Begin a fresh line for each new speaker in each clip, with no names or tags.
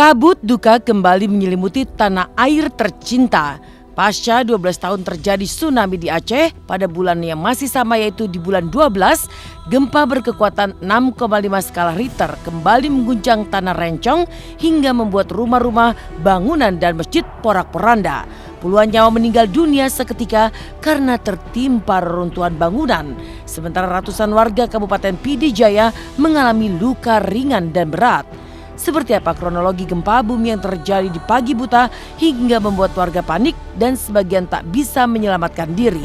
Kabut duka kembali menyelimuti tanah air tercinta. Pasca 12 tahun terjadi tsunami di Aceh, pada bulan yang masih sama yaitu di bulan 12, gempa berkekuatan 6,5 skala Richter kembali mengguncang tanah Rencong hingga membuat rumah-rumah, bangunan dan masjid porak-poranda. Puluhan nyawa meninggal dunia seketika karena tertimpa reruntuhan bangunan. Sementara ratusan warga Kabupaten Pidi Jaya mengalami luka ringan dan berat. Seperti apa kronologi gempa bumi yang terjadi di pagi buta hingga membuat warga panik dan sebagian tak bisa menyelamatkan diri.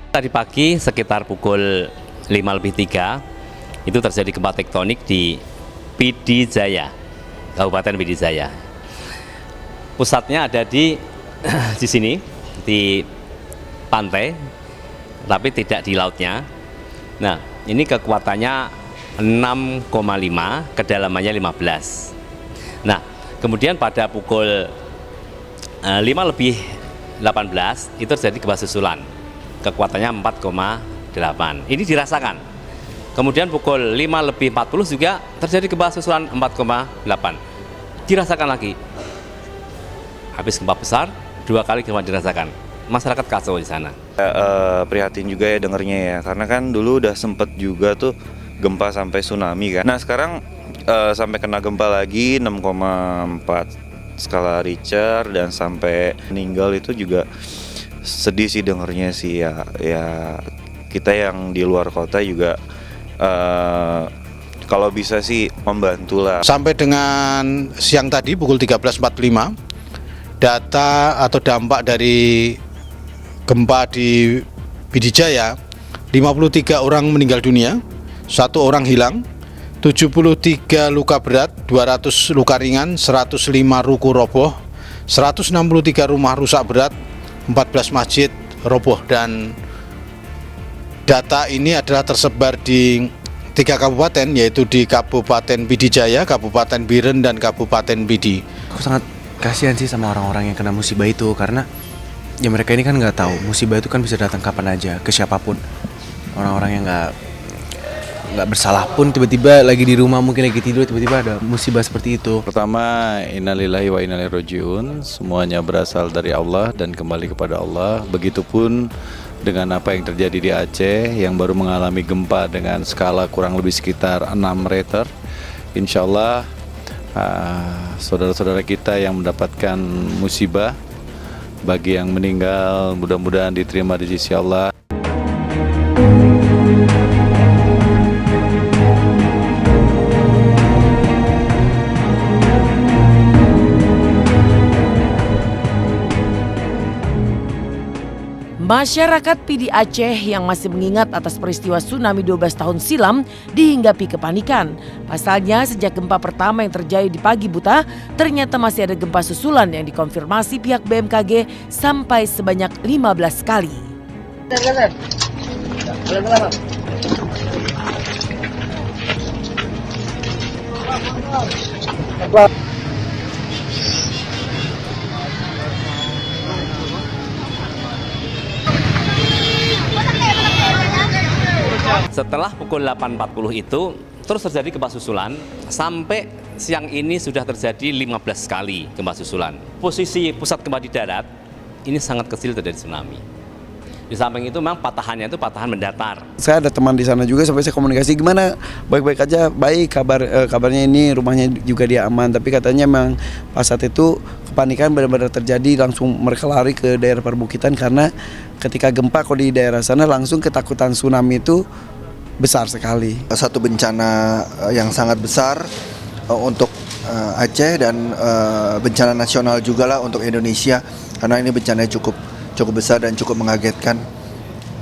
Tadi pagi sekitar pukul 5:03 itu terjadi gempa tektonik di Pidi Jaya, Kabupaten Pidi Jaya. Pusatnya ada di sini, di pantai, tapi tidak di lautnya. Nah, ini kekuatannya 6,5, kedalamannya 15. Nah, kemudian pada pukul 5:18 itu terjadi gempa susulan, kekuatannya 4,8. Ini dirasakan. Kemudian pukul 5:40 juga terjadi gempa susulan 4,8. Dirasakan lagi. Habis gempa besar, 2 kali gempa dirasakan. Masyarakat kacau di sana.
Prihatin juga ya dengernya ya, karena kan dulu udah sempet juga tuh gempa sampai tsunami kan. Nah sekarang sampai kena gempa lagi 6,4 skala Richter dan sampai meninggal itu juga sedih sih dengernya sih ya. Ya kita yang di luar kota juga kalau bisa sih membantu lah.
Sampai dengan siang tadi pukul 13.45, data atau dampak dari gempa di Pidi Jaya, 53 orang meninggal dunia, 1 orang hilang, 73 luka berat, 200 luka ringan, 105 ruko roboh, 163 rumah rusak berat, 14 masjid roboh. Dan data ini adalah tersebar di 3 kabupaten, yaitu di Kabupaten Pidi Jaya, Kabupaten Biren, dan Kabupaten Pidi.
Aku sangat kasihan sih sama orang-orang yang kena musibah itu, karena ya mereka ini kan nggak tahu musibah itu kan bisa datang kapan aja ke siapapun. Orang-orang yang nggak bersalah pun tiba-tiba lagi di rumah, mungkin lagi tidur, tiba-tiba ada musibah seperti itu.
Pertama, innalillahi wa inna ilaihi rajiun. Semuanya berasal dari Allah dan kembali kepada Allah. Begitupun dengan apa yang terjadi di Aceh yang baru mengalami gempa dengan skala kurang lebih sekitar 6 Richter. Insya Allah saudara-saudara kita yang mendapatkan musibah, bagi yang meninggal mudah-mudahan diterima di sisi Allah.
Masyarakat Pidi Aceh yang masih mengingat atas peristiwa tsunami 12 tahun silam dihinggapi kepanikan. Pasalnya sejak gempa pertama yang terjadi di pagi buta, ternyata masih ada gempa susulan yang dikonfirmasi pihak BMKG sampai sebanyak 15 kali.
Setelah pukul 8.40 itu terus terjadi gempa susulan, sampai siang ini sudah terjadi 15 kali gempa susulan. Posisi pusat gempa di darat ini sangat kecil terjadi tsunami. Di samping itu memang patahannya itu patahan mendatar.
Saya ada teman di sana juga, sampai saya komunikasi gimana, baik-baik aja, baik kabarnya ini rumahnya juga dia aman, tapi katanya memang pas saat itu kepanikan benar-benar terjadi, langsung mereka lari ke daerah perbukitan karena ketika gempa kok di daerah sana langsung ketakutan tsunami itu besar sekali.
Satu bencana yang sangat besar untuk Aceh dan bencana nasional juga lah untuk Indonesia, karena ini bencana cukup besar dan cukup mengagetkan.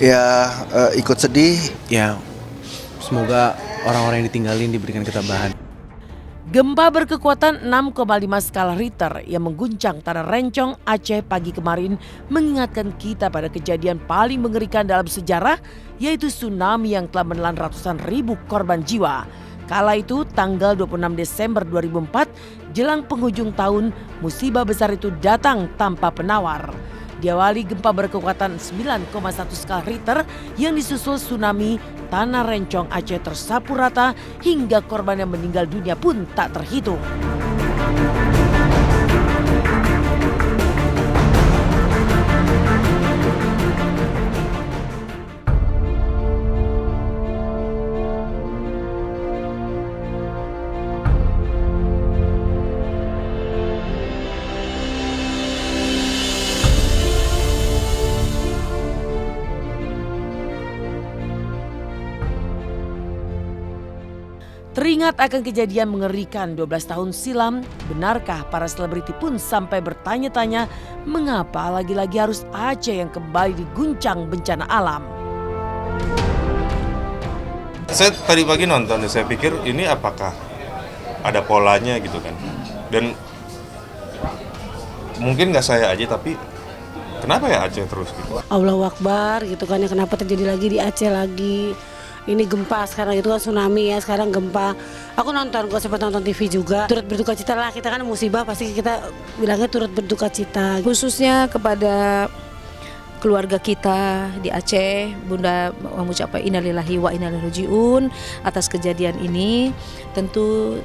Ya ikut sedih.
Ya semoga orang-orang yang ditinggalin diberikan ketabahan.
Gempa berkekuatan 6,5 skala Richter yang mengguncang tanah Rencong, Aceh pagi kemarin mengingatkan kita pada kejadian paling mengerikan dalam sejarah, yaitu tsunami yang telah menelan ratusan ribu korban jiwa. Kala itu tanggal 26 Desember 2004, jelang penghujung tahun, musibah besar itu datang tanpa penawar. Diawali gempa berkekuatan 9,1 skala Richter yang disusul tsunami, tanah rencong Aceh tersapu rata hingga korban yang meninggal dunia pun tak terhitung. Teringat akan kejadian mengerikan 12 tahun silam, benarkah para selebriti pun sampai bertanya-tanya mengapa lagi-lagi harus Aceh yang kembali diguncang bencana alam?
Saya tadi pagi nonton, saya pikir ini apakah ada polanya gitu kan. Dan mungkin nggak saya aja, tapi kenapa ya Aceh terus gitu?
Allahu Akbar gitu kan ya, kenapa terjadi lagi di Aceh lagi. Ini gempa, sekarang itu kan tsunami ya, sekarang gempa. Aku nonton, gue sempat nonton TV juga. Turut berduka cita lah, kita kan musibah pasti kita bilangnya turut berduka cita.
Khususnya kepada keluarga kita di Aceh, Bunda mengucapkan innalillahi wa inna ilaihi rajiun atas kejadian ini. Tentu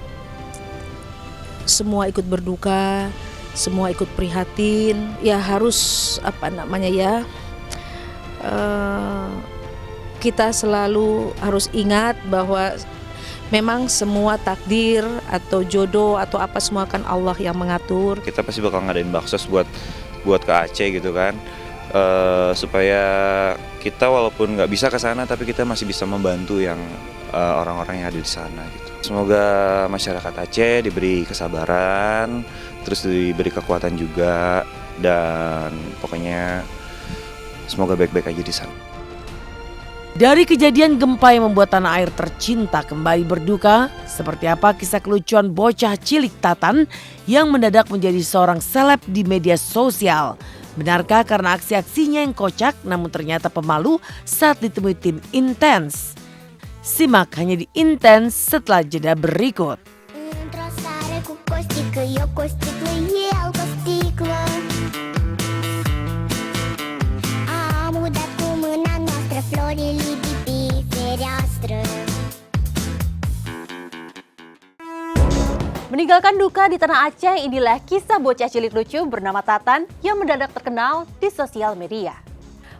semua ikut berduka, semua ikut prihatin. Ya harus kita selalu harus ingat bahwa memang semua takdir atau jodoh atau apa semua kan Allah yang mengatur.
Kita pasti bakal ngadain baksos buat ke Aceh gitu kan, supaya kita walaupun nggak bisa ke sana tapi kita masih bisa membantu yang orang-orang yang ada di sana gitu. Semoga masyarakat Aceh diberi kesabaran, terus diberi kekuatan juga, dan pokoknya semoga baik-baik aja di sana.
Dari kejadian gempa yang membuat tanah air tercinta kembali berduka, seperti apa kisah kelucuan bocah cilik Tatan yang mendadak menjadi seorang seleb di media sosial? Benarkah karena aksi-aksinya yang kocak namun ternyata pemalu saat ditemui tim Intens? Simak hanya di Intens setelah jeda berikut.
Meninggalkan duka di tanah Aceh, inilah kisah bocah cilik lucu bernama Tatan yang mendadak terkenal di sosial media.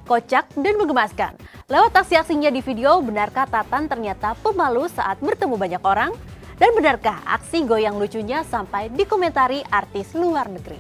Kocak dan menggemaskan. Lewat aksi-aksinya di video, benarkah Tatan ternyata pemalu saat bertemu banyak orang? Dan benarkah aksi goyang lucunya sampai dikomentari artis luar negeri?